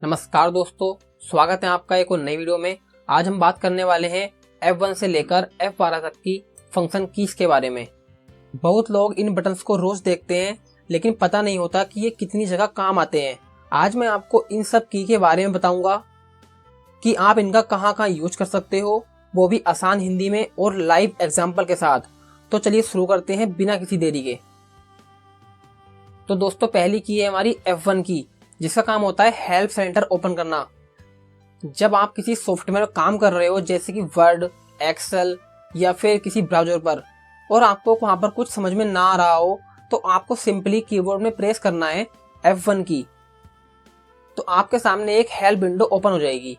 नमस्कार दोस्तों, स्वागत है आपका एक और नई वीडियो में। आज हम बात करने वाले हैं F1 से लेकर F12 तक की फंक्शन कीज के बारे में। बहुत लोग इन बटन्स को रोज देखते हैं लेकिन पता नहीं होता कि ये कितनी जगह काम आते हैं। आज मैं आपको इन सब की के बारे में बताऊंगा कि आप इनका कहाँ कहाँ यूज कर सकते हो, वो भी आसान हिंदी में और लाइव एग्जाम्पल के साथ। तो चलिए शुरू करते हैं बिना किसी देरी के। तो दोस्तों, पहली की है हमारी F1 की, जिसका काम होता है हेल्प सेंटर ओपन करना। जब आप किसी सॉफ्टवेयर में काम कर रहे हो जैसे कि वर्ड, एक्सेल या फिर किसी ब्राउजर पर, और आपको वहां पर कुछ समझ में ना आ रहा हो, तो आपको सिंपली कीबोर्ड में प्रेस करना है F1 की। तो आपके सामने एक हेल्प विंडो ओपन हो जाएगी।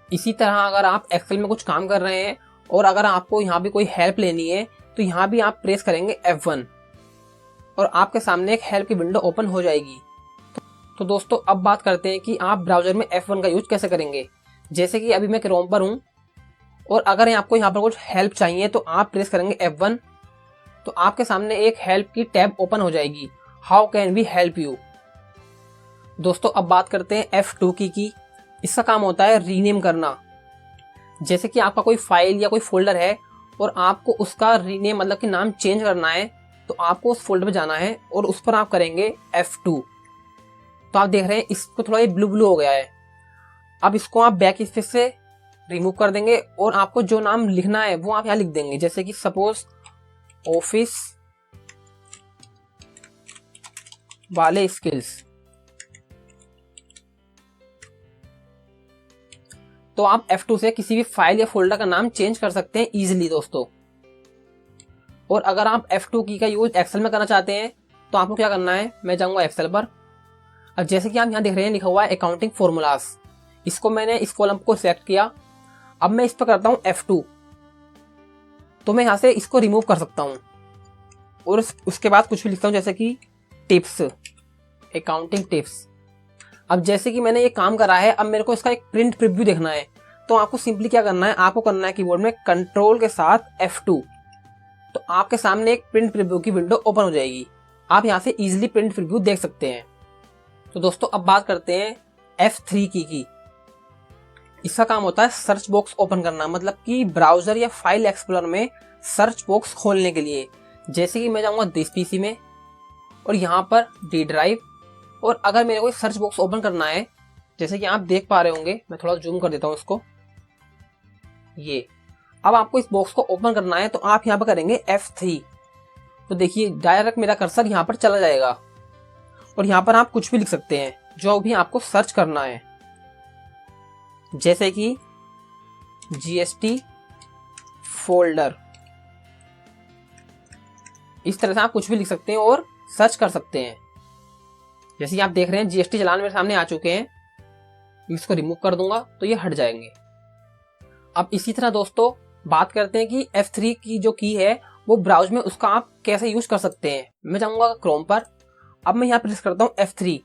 इसी तरह अगर आप एक्सेल में कुछ काम कर रहे हैं और अगर आपको यहाँ भी कोई हेल्प लेनी है तो यहाँ भी आप प्रेस करेंगे F1 और आपके सामने एक हेल्प की विंडो ओपन हो जाएगी। तो दोस्तों, अब बात करते हैं कि आप ब्राउजर में F1 का यूज कैसे करेंगे। जैसे कि अभी मैं क्रोम पर हूं और अगर आपको यहाँ पर कुछ हेल्प चाहिए तो आप प्रेस करेंगे F1, तो आपके सामने एक हेल्प की टैब ओपन हो जाएगी, how can we help you. दोस्तों, अब बात करते हैं F2 की। इसका काम होता है रीनेम करना। जैसे कि आपका कोई फाइल या कोई फोल्डर है और आपको उसका रीनेम मतलब कि नाम चेंज करना है, तो आपको उस फोल्डर में जाना है और उस पर आप करेंगे F2। तो आप देख रहे हैं इसको थोड़ा ये ब्लू ब्लू हो गया है। अब इसको आप बैक स्पेस से रिमूव कर देंगे और आपको जो नाम लिखना है वो आप यहाँ लिख देंगे। जैसे कि सपोज ऑफिस वाले स्किल्स। तो आप F2 से किसी भी फाइल या फोल्डर का नाम चेंज कर सकते हैं इजीली दोस्तों। और अगर आप F2 की का यूज एक्सेल में करना चाहते हैं तो आपको क्या करना है, मैं जाऊंगा एक्सेल पर। अब जैसे कि आप यहाँ देख रहे हैं लिखा हुआ है अकाउंटिंग फॉर्मूलाज, इसको मैंने इस कॉलम को सिलेक्ट किया। अब मैं इस पर करता हूँ F2, तो मैं यहाँ से इसको रिमूव कर सकता हूँ और उसके बाद कुछ भी लिखता हूँ जैसे कि टिप्स, अकाउंटिंग टिप्स। अब जैसे कि मैंने ये काम करा है, अब मेरे को इसका एक प्रिंट प्रीव्यू देखना है, तो आपको सिंपली क्या करना है, आपको करना है कीबोर्ड में कंट्रोल के साथ F2। तो आपके सामने एक प्रिंट प्रीव्यू की विंडो ओपन हो जाएगी। आप यहाँ से इजिली प्रिंट प्रीव्यू देख सकते हैं। तो दोस्तों, अब बात करते हैं F3 की। इसका काम होता है सर्च बॉक्स ओपन करना, मतलब कि ब्राउजर या फाइल एक्सप्लोरर में सर्च बॉक्स खोलने के लिए। जैसे कि मैं जाऊंगा दिस पीसी में और यहाँ पर डी ड्राइव, और अगर मेरे को सर्च बॉक्स ओपन करना है, जैसे कि आप देख पा रहे होंगे, मैं थोड़ा जूम कर देता हूँ इसको, ये। अब आपको इस बॉक्स को ओपन करना है तो आप यहाँ पर करेंगे F3। तो देखिए डायरेक्ट मेरा कर्सर यहाँ पर चला जाएगा और यहाँ पर आप कुछ भी लिख सकते हैं जो भी आपको सर्च करना है। जैसे कि GST फोल्डर, इस तरह से आप कुछ भी लिख सकते हैं और सर्च कर सकते हैं। जैसे कि आप देख रहे हैं GST चालान मेरे सामने आ चुके हैं, इसको रिमूव कर दूंगा तो ये हट जाएंगे। अब इसी तरह दोस्तों बात करते हैं कि F3 की जो की है वो ब्राउज में उसका आप कैसे यूज कर सकते हैं। मैं जाऊंगा क्रोम पर। अब मैं यहाँ प्रेस करता हूँ F3,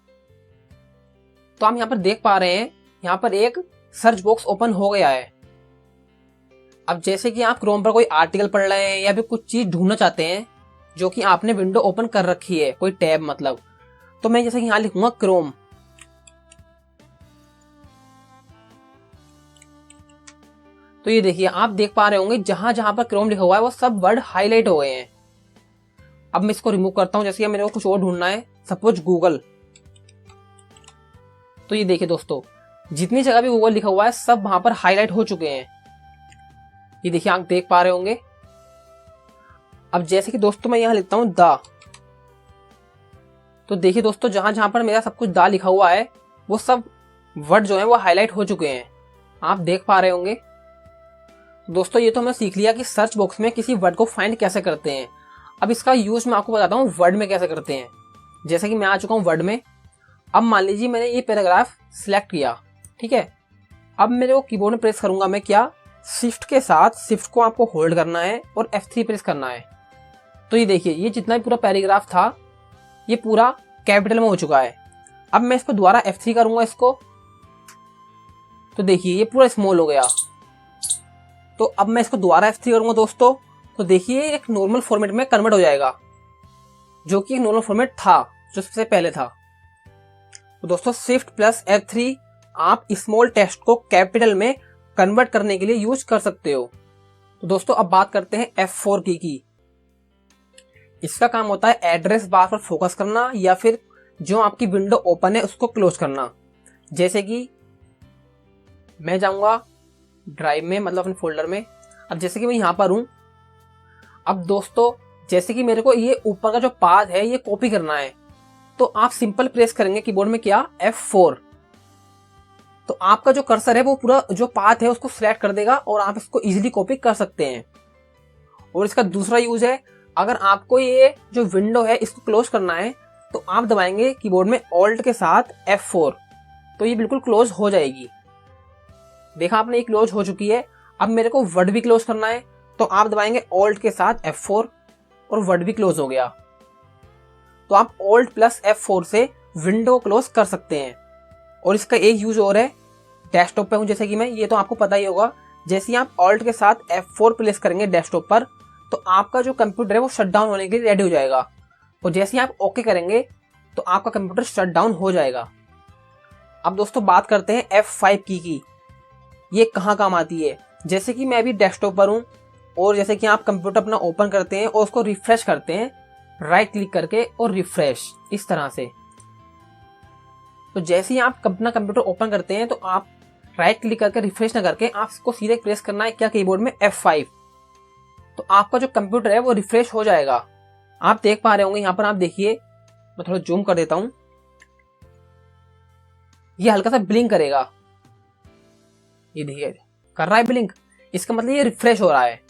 तो हम यहाँ पर देख पा रहे हैं यहाँ पर एक सर्च बॉक्स ओपन हो गया है। अब जैसे कि आप क्रोम पर कोई आर्टिकल पढ़ रहे हैं या फिर कुछ चीज ढूंढना चाहते हैं जो कि आपने विंडो ओपन कर रखी है, कोई टैब मतलब, तो मैं जैसे कि यहाँ लिखूंगा क्रोम। तो ये देखिए आप देख पा रहे होंगे जहां जहां पर क्रोम लिखा हुआ है वो सब वर्ड हाईलाइट हो गए हैं। अब मैं इसको रिमूव करता हूं, जैसे कि मेरे को कुछ और ढूंढना है, सपोज गूगल। तो ये देखिए दोस्तों, जितनी जगह भी गूगल लिखा हुआ है सब वहां पर हाईलाइट हो चुके हैं। ये देखिए आप देख पा रहे होंगे। अब जैसे कि दोस्तों मैं यहां लिखता हूं द, तो देखिए दोस्तों जहां जहां पर मेरा सब कुछ द लिखा हुआ है वो सब वर्ड जो है वो हाईलाइट हो चुके हैं, आप देख पा रहे होंगे। दोस्तों, ये तो हमने सीख लिया कि सर्च बॉक्स में किसी वर्ड को फाइंड कैसे करते हैं। अब इसका यूज मैं आपको बताता हूँ वर्ड में कैसे करते हैं। जैसे कि मैं आ चुका हूँ वर्ड में। अब मान लीजिए मैंने ये पैराग्राफ सिलेक्ट किया, ठीक है। अब मेरे को कीबोर्ड में प्रेस करूंगा मैं क्या, शिफ्ट के साथ, शिफ्ट को आपको होल्ड करना है और F3 प्रेस करना है। तो ये देखिए ये जितना भी पूरा पैराग्राफ था ये पूरा कैपिटल में हो चुका है। अब मैं इसको दोबारा F3 करूंगा इसको, तो देखिए ये पूरा स्मॉल हो गया। तो अब मैं इसको दोबारा F3 करूंगा दोस्तों, तो देखिए एक नॉर्मल फॉर्मेट में कन्वर्ट हो जाएगा, जो कि एक नॉर्मल फॉर्मेट था जो सबसे पहले था। तो तो दोस्तों शिफ्ट प्लस F3 आप स्मॉल टेक्स्ट को कैपिटल में कन्वर्ट करने के लिए यूज कर सकते हो। तो दोस्तों अब बात करते हैं F4 की। इसका काम होता है एड्रेस बार पर फोकस करना या फिर जो आपकी विंडो ओपन है उसको क्लोज करना। जैसे कि मैं जाऊंगा ड्राइव में, मतलब अपने फोल्डर में। अब जैसे कि मैं यहाँ पर हूं, अब दोस्तों जैसे कि मेरे को ये ऊपर का जो पाथ है ये कॉपी करना है, तो आप सिंपल प्रेस करेंगे कीबोर्ड में क्या, F4। तो आपका जो कर्सर है वो पूरा जो पाथ है उसको सिलेक्ट कर देगा और आप इसको इजीली कॉपी कर सकते हैं। और इसका दूसरा यूज है, अगर आपको ये जो विंडो है इसको क्लोज करना है तो आप दबाएंगे कीबोर्ड में ऑल्ट के साथ F4, तो ये बिल्कुल क्लोज हो जाएगी। देखा आपने, ये क्लोज हो चुकी है। अब मेरे को वर्ड भी क्लोज करना है तो आप दबाएंगे ऑल्ट के साथ F4 और वर्ड भी क्लोज हो गया। तो आप ऑल्ट प्लस F4 से विंडो क्लोज कर सकते हैं। और इसका एक यूज और है, डेस्कटॉप पे हूं जैसे कि मैं, ये तो आपको पता ही होगा, जैसे ही आप ऑल्ट के साथ F4 प्लेस करेंगे डेस्कटॉप पर तो आपका जो कंप्यूटर है वो शट डाउन होने के लिए रेडी हो जाएगा। और जैसे ही आप ओके करेंगे तो आपका कंप्यूटर शट डाउन हो जाएगा। अब दोस्तों बात करते हैं F5 की। ये कहाँ काम आती है। जैसे कि मैं अभी डेस्कटॉप पर हूँ और जैसे कि आप कंप्यूटर अपना ओपन करते हैं और उसको रिफ्रेश करते हैं राइट क्लिक करके और रिफ्रेश, इस तरह से। तो जैसे ही आप अपना कंप्यूटर ओपन करते हैं तो आप राइट क्लिक करके रिफ्रेश ना करके आप इसको सीधे प्रेस करना है क्या, कीबोर्ड में F5। तो आपका जो कंप्यूटर है वो रिफ्रेश हो जाएगा। आप देख पा रहे होंगे यहाँ पर, आप देखिए, मैं थोड़ा जूम कर देता हूं, ये हल्का सा ब्लिंक करेगा, ये देखिए कर रहा है ब्लिंक, इसका मतलब ये रिफ्रेश हो रहा है।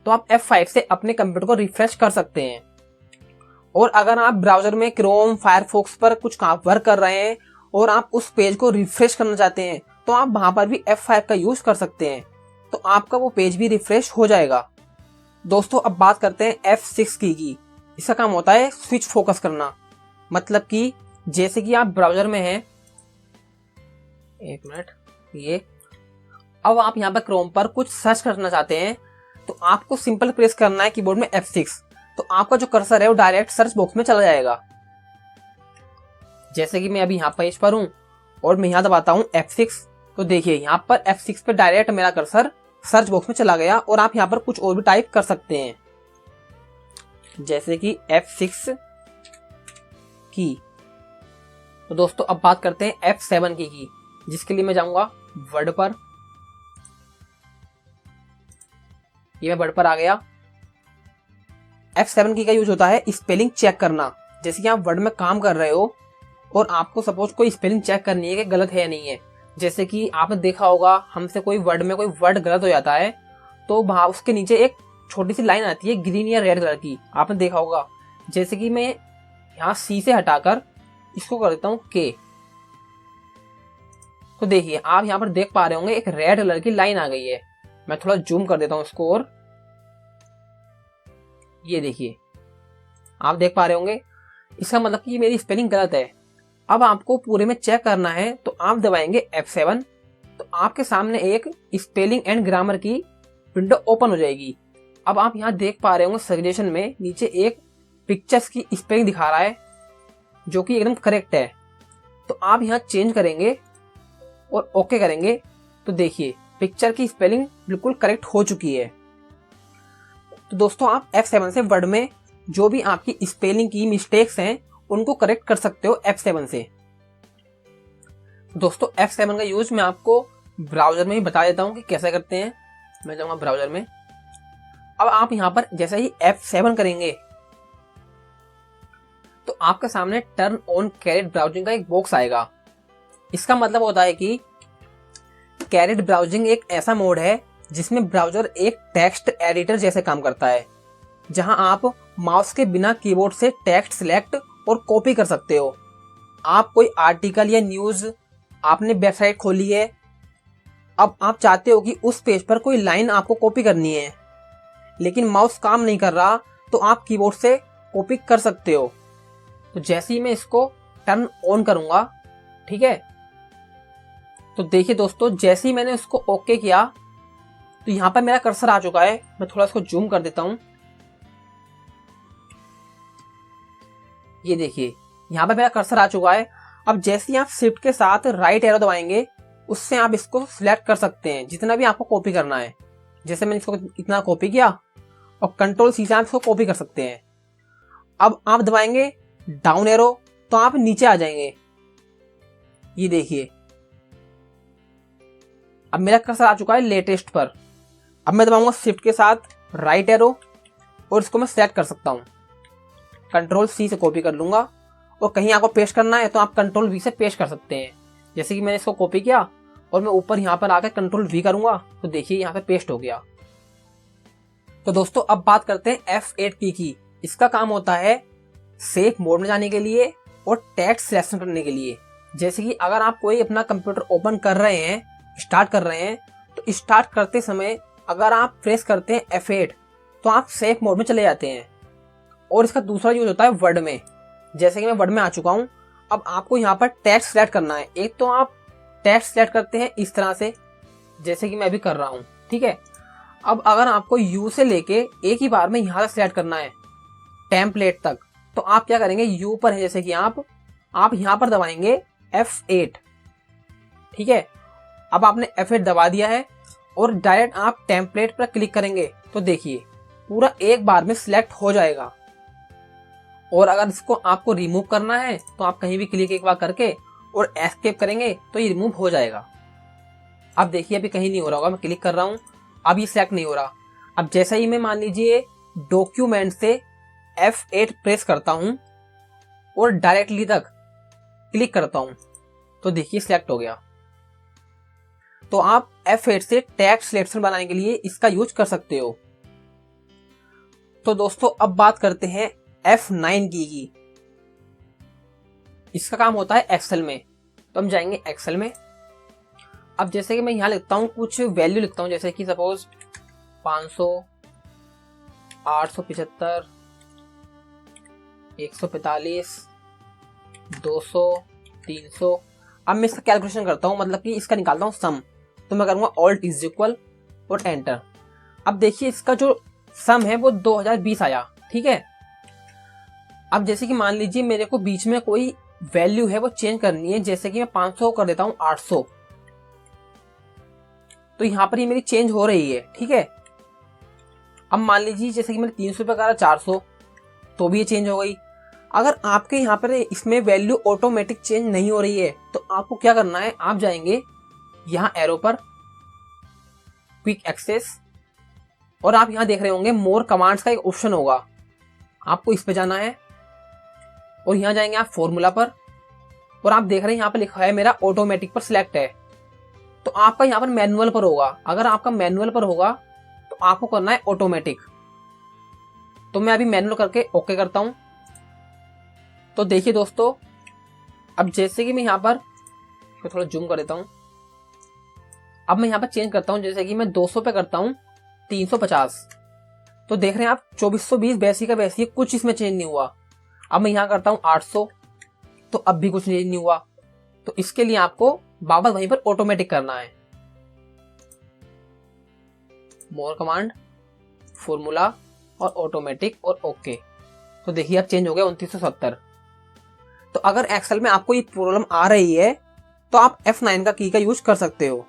तो आप F5 से अपने कंप्यूटर को रिफ्रेश कर सकते हैं। और अगर आप ब्राउजर में क्रोम, फायरफॉक्स पर कुछ काम वर्क कर रहे हैं और आप उस पेज को रिफ्रेश करना चाहते हैं तो आप वहां पर भी F5 का यूज कर सकते हैं, तो आपका वो पेज भी रिफ्रेश हो जाएगा। दोस्तों अब बात करते हैं F6 की। इसका काम होता है स्विच फोकस करना। मतलब कि जैसे कि आप ब्राउजर में हैं, एक मिनट, ये अब आप यहाँ पर क्रोम पर कुछ सर्च करना चाहते हैं तो आपको सिंपल प्रेस करना है कीबोर्ड में F6, तो आपका जो कर्सर है वो डायरेक्ट सर्च बॉक्स में चला जाएगा। जैसे कि मैं अभी यहाँ पेज पर हूँ और मैं यहाँ दबाता हूँ F6, तो देखिए यहाँ पर F6 पे डायरेक्ट मेरा कर्सर सर्च बॉक्स में चला गया और आप यहाँ पर कुछ और भी टाइप कर सकते हैं, जैसे कि F6 की। तो दोस्तों अब बात करते हैं F7 की, जिसके लिए मैं जाऊंगा वर्ड पर। ये मैं वर्ड पर आ गया। F7 की का यूज होता है स्पेलिंग चेक करना। जैसे कि आप वर्ड में काम कर रहे हो और आपको सपोज कोई स्पेलिंग चेक करनी है कि गलत है या नहीं है। जैसे कि आपने देखा होगा, हमसे कोई वर्ड में कोई वर्ड गलत हो जाता है तो वहां उसके नीचे एक छोटी सी लाइन आती है ग्रीन या रेड कलर की, आपने देखा होगा। जैसे कि मैं यहाँ C से हटाकर इसको कर देता हूँ K, तो देखिए आप यहाँ पर देख पा रहे होंगे एक रेड कलर की लाइन आ गई है। मैं थोड़ा जूम कर देता हूँ इसको और ये देखिए आप देख पा रहे होंगे, इसका मतलब कि मेरी स्पेलिंग गलत है। अब आपको पूरे में चेक करना है तो आप दबाएंगे F7, तो आपके सामने एक स्पेलिंग एंड ग्रामर की विंडो ओपन हो जाएगी। अब आप यहाँ देख पा रहे होंगे सजेशन में नीचे एक पिक्चर्स की स्पेलिंग दिखा रहा है जो कि एकदम करेक्ट है। तो आप यहाँ चेंज करेंगे और ओके करेंगे तो देखिए पिक्चर की स्पेलिंग बिल्कुल करेक्ट हो चुकी है। तो दोस्तों आप F7 से वर्ड में जो भी आपकी स्पेलिंग की मिस्टेक्स हैं उनको करेक्ट कर सकते हो F7 से। दोस्तों F7 का यूज मैं आपको ब्राउजर में ही बता देता हूं कि कैसे करते हैं। मैं जाऊंगा ब्राउजर में। अब आप यहां पर जैसे ही F7 करेंगे तो आपके सामने टर्न ऑन कैरेट ब्राउजिंग का एक बॉक्स आएगा। इसका मतलब होता है कि कैरेट ब्राउजिंग एक ऐसा मोड है जिसमें ब्राउजर एक टेक्स्ट एडिटर जैसे काम करता है, जहां आप माउस के बिना कीबोर्ड से टेक्स्ट सिलेक्ट और कॉपी कर सकते हो। आप कोई आर्टिकल या न्यूज, आपने वेबसाइट खोली है, अब आप चाहते हो कि उस पेज पर कोई लाइन आपको कॉपी करनी है लेकिन माउस काम नहीं कर रहा, तो आप कीबोर्ड से कॉपी कर सकते हो। तो जैसे ही मैं इसको टर्न ऑन करूंगा, ठीक है, तो देखिए दोस्तों जैसे ही मैंने उसको ओके किया तो यहां पर मेरा कर्सर आ चुका है। मैं थोड़ा इसको जूम कर देता हूं, ये देखिए यहां पर मेरा कर्सर आ चुका है। अब जैसे ही आप शिफ्ट के साथ राइट एरो दबाएंगे उससे आप इसको सिलेक्ट कर सकते हैं जितना भी आपको कॉपी करना है। जैसे मैंने इसको इतना कॉपी किया और कंट्रोल सी से आप इसको कॉपी कर सकते हैं। अब आप दबाएंगे डाउन एरो तो आप नीचे आ जाएंगे। ये देखिए अब मेरा कर्सर आ चुका है लेटेस्ट पर। अब मैं दबाऊंगा शिफ्ट के साथ राइट एरो और इसको मैं सेलेक्ट कर सकता हूं। कंट्रोल सी से कॉपी कर लूंगा और कहीं आपको पेस्ट करना है तो आप कंट्रोल वी से पेस्ट कर सकते हैं। जैसे कि मैंने इसको कॉपी किया और मैं ऊपर यहाँ पर आकर कंट्रोल वी करूंगा तो देखिए यहाँ पे पेस्ट हो गया। तो दोस्तों अब बात करते हैं F8 की। इसका काम होता है सेफ मोड में जाने के लिए और टेक्स्ट सिलेक्शन करने के लिए। जैसे कि अगर आप कोई अपना कंप्यूटर ओपन कर रहे हैं, स्टार्ट कर रहे हैं, तो स्टार्ट करते समय अगर आप प्रेस करते हैं F8 तो आप सेफ मोड में चले जाते हैं। और इसका दूसरा यूज होता है वर्ड में। जैसे कि मैं वर्ड में आ चुका हूं। अब आपको यहाँ पर टेक्स्ट सिलेक्ट करना है। एक तो आप टेक्स्ट सिलेक्ट करते हैं इस तरह से, जैसे कि मैं अभी कर रहा हूं, ठीक है। अब अगर आपको यू से लेके एक ही बार में यहाँ से सिलेक्ट करना है टेम्पलेट तक, तो आप क्या करेंगे, यू पर है जैसे कि आप यहाँ पर दबाएंगे F8, ठीक है। अब आपने F8 दबा दिया है और डायरेक्ट आप टेम्पलेट पर क्लिक करेंगे तो देखिए पूरा एक बार में सिलेक्ट हो जाएगा। और अगर इसको आपको रिमूव करना है तो आप कहीं भी क्लिक एक बार करके और एस्केप करेंगे तो ये रिमूव हो जाएगा। अब देखिए अभी कहीं नहीं हो रहा होगा, मैं क्लिक कर रहा हूं, अब ये सिलेक्ट नहीं हो रहा। अब जैसा ही मैं मान लीजिए डॉक्यूमेंट से F8 प्रेस करता हूं और डायरेक्टली तक क्लिक करता हूं तो देखिए सिलेक्ट हो गया। तो आप F8 से टेक्स्ट सिलेक्शन बनाने के लिए इसका यूज कर सकते हो। तो दोस्तों अब बात करते हैं F9 की। इसका काम होता है एक्सेल में। तो हम जाएंगे एक्सेल में। अब जैसे कि मैं यहाँ लिखता हूँ, कुछ वैल्यू लिखता हूँ, जैसे कि सपोज 500, 875, 145, 200, 300। अब मैं इसका कैलकुलेशन करता हूँ, मतलब कि इसका निकालता हूँ सम। तो मैं करूँगा ऑल्ट इज इक्वल और एंटर। अब देखिए इसका जो सम है वो 2020 आया, ठीक है। अब जैसे कि मान लीजिए मेरे को बीच में कोई वैल्यू है वो चेंज करनी है, जैसे कि मैं 500 कर देता हूं 800, तो यहां पर ये मेरी चेंज हो रही है, ठीक है। अब मान लीजिए जैसे कि मैंने 300 पे करा 400, तो भी ये चेंज हो गई। अगर आपके यहाँ पर इसमें वैल्यू ऑटोमेटिक चेंज नहीं हो रही है तो आपको क्या करना है, आप जाएंगे यहाँ एरो पर, क्विक एक्सेस, और आप यहाँ देख रहे होंगे मोर कमांड्स का एक ऑप्शन होगा, आपको इस पे जाना है और यहाँ जाएंगे आप फॉर्मूला पर, और आप देख रहे हैं यहाँ पर लिखा है मेरा ऑटोमेटिक पर सिलेक्ट है। तो आपका यहाँ पर मैनुअल पर होगा। अगर आपका मैनुअल पर होगा तो आपको करना है ऑटोमेटिक। तो मैं अभी मैनुअल करके ओके करता हूं। तो देखिए दोस्तों, अब जैसे कि मैं यहाँ पर थोड़ा जूम कर देता हूं, अब मैं यहाँ पर चेंज करता हूं, जैसे कि मैं 200 पे करता हूं 350, तो देख रहे हैं आप 2420 वैसी का वैसी, कुछ इसमें चेंज नहीं हुआ। अब मैं यहाँ करता हूँ 800, तो अब भी कुछ चेंज नहीं हुआ। तो इसके लिए आपको वापस वहीं पर ऑटोमेटिक करना है, मोर कमांड, फॉर्मूला और ऑटोमेटिक और ओके। तो देखिए अब चेंज हो गया 2970। तो अगर एक्सेल में आपको ये प्रॉब्लम आ रही है तो आप F9 का की का यूज कर सकते हो।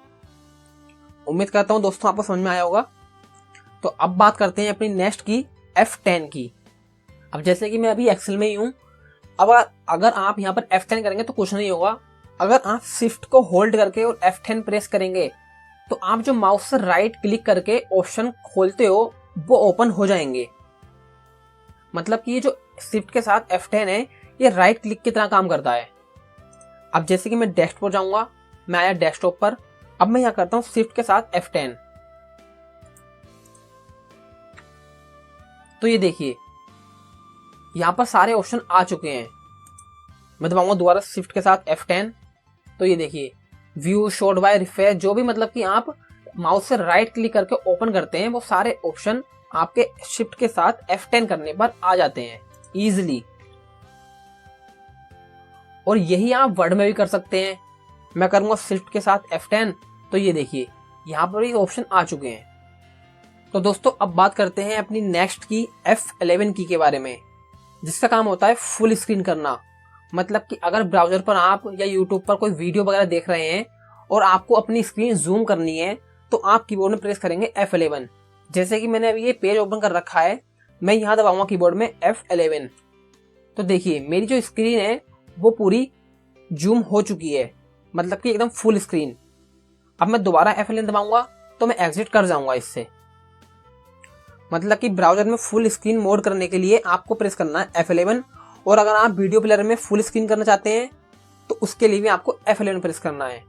उम्मीद करता हूं दोस्तों आपको समझ में आया होगा। तो अब बात करते हैं अपनी नेक्स्ट की, F10 की। अब जैसे कि मैं अभी एक्सेल में ही हूं, अब अगर आप यहाँ पर F10 करेंगे तो कुछ नहीं होगा। अगर आप शिफ्ट को होल्ड करके और F10 प्रेस करेंगे तो आप जो माउस से राइट क्लिक करके ऑप्शन खोलते हो वो ओपन हो जाएंगे। मतलब कि ये जो शिफ्ट के साथ F10 है ये राइट क्लिक की तरह काम करता है। अब जैसे कि मैं डेस्कटॉप पर जाऊंगा, मैं आया डेस्कटॉप पर, अब मैं यहाँ करता हूँ शिफ्ट के साथ F10। तो ये देखिए यहाँ पर सारे ऑप्शन आ चुके हैं। मैं दबाऊंगा दोबारा शिफ्ट के साथ F10, तो ये देखिए व्यू, शॉर्ट बाय, रिफ्रेश, जो भी मतलब कि आप माउस से राइट क्लिक करके ओपन करते हैं वो सारे ऑप्शन आपके शिफ्ट के साथ F10 करने पर आ जाते हैं इजीली। और यही आप वर्ड में भी कर सकते हैं। मैं करूंगा शिफ्ट के साथ F10, तो ये देखिए यहाँ पर ये ऑप्शन आ चुके हैं। तो दोस्तों अब बात करते हैं अपनी नेक्स्ट की F11 की के बारे में, जिसका काम होता है फुल स्क्रीन करना। मतलब कि अगर ब्राउजर पर आप या यूट्यूब पर कोई वीडियो वगैरह देख रहे हैं और आपको अपनी स्क्रीन जूम करनी है तो आप कीबोर्ड में प्रेस करेंगे F11। जैसे कि मैंने अभी ये पेज ओपन कर रखा है, मैं यहाँ दबाऊंगा कीबोर्ड में F11। तो देखिए मेरी जो स्क्रीन है वो पूरी जूम हो चुकी है, मतलब कि एकदम फुल स्क्रीन। अब मैं दोबारा F11 दबाऊंगा तो मैं एग्जिट कर जाऊंगा इससे। मतलब कि ब्राउजर में फुल स्क्रीन मोड करने के लिए आपको प्रेस करना है F11, और अगर आप वीडियो प्लेयर में फुल स्क्रीन करना चाहते हैं तो उसके लिए भी आपको F11 प्रेस करना है।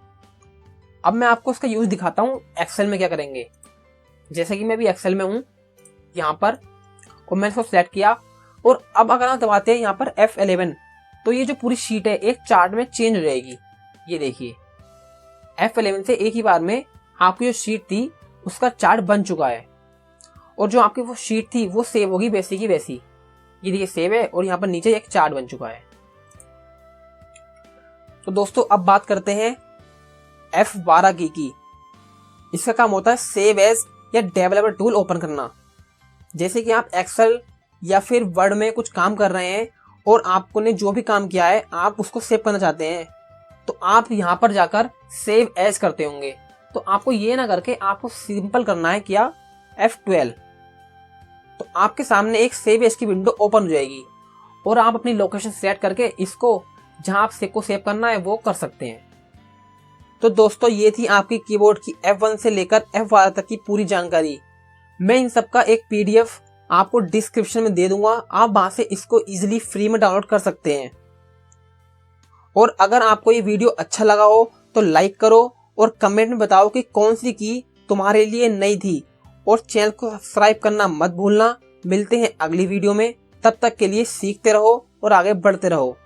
अब मैं आपको इसका यूज दिखाता हूँ एक्सेल में क्या करेंगे। जैसे कि मैं भी एक्सेल में हूँ यहाँ पर, और मैंने इसको सेलेक्ट किया, और अब अगर आप दबाते हैं यहाँ पर F11 तो ये जो पूरी शीट है एक चार्ट में चेंज हो जाएगी। ये देखिए F11 से एक ही बार में आपकी जो शीट थी उसका चार्ट बन चुका है, और जो आपकी वो शीट थी वो सेव होगी वैसी की वैसी। ये देखिए सेव है और यहाँ पर नीचे एक चार्ट बन चुका है। तो दोस्तों अब बात करते हैं F12 की। इसका काम होता है सेव एज या डेवलपर टूल ओपन करना। जैसे कि आप एक्सेल या फिर वर्ड में कुछ काम कर रहे हैं और आपको ने जो भी काम किया है आप उसको सेव करना चाहते हैं, तो आप यहाँ पर जाकर सेव एज करते होंगे। तो आपको ये ना करके आपको सिंपल करना है क्या, F12। तो आपके सामने एक सेव एज की विंडो ओपन हो जाएगी और आप अपनी लोकेशन सेट करके इसको जहां आप को सेव करना है वो कर सकते हैं। तो दोस्तों ये थी आपकी कीबोर्ड की F1 से लेकर F12 तक की पूरी जानकारी। मैं इन सब का एक PDF आपको डिस्क्रिप्शन में दे दूंगा, आप वहां से इसको इजीली फ्री में डाउनलोड कर सकते हैं। और अगर आपको ये वीडियो अच्छा लगा हो तो लाइक करो और कमेंट में बताओ कि कौन सी की तुम्हारे लिए नई थी, और चैनल को सब्सक्राइब करना मत भूलना। मिलते हैं अगली वीडियो में, तब तक के लिए सीखते रहो और आगे बढ़ते रहो।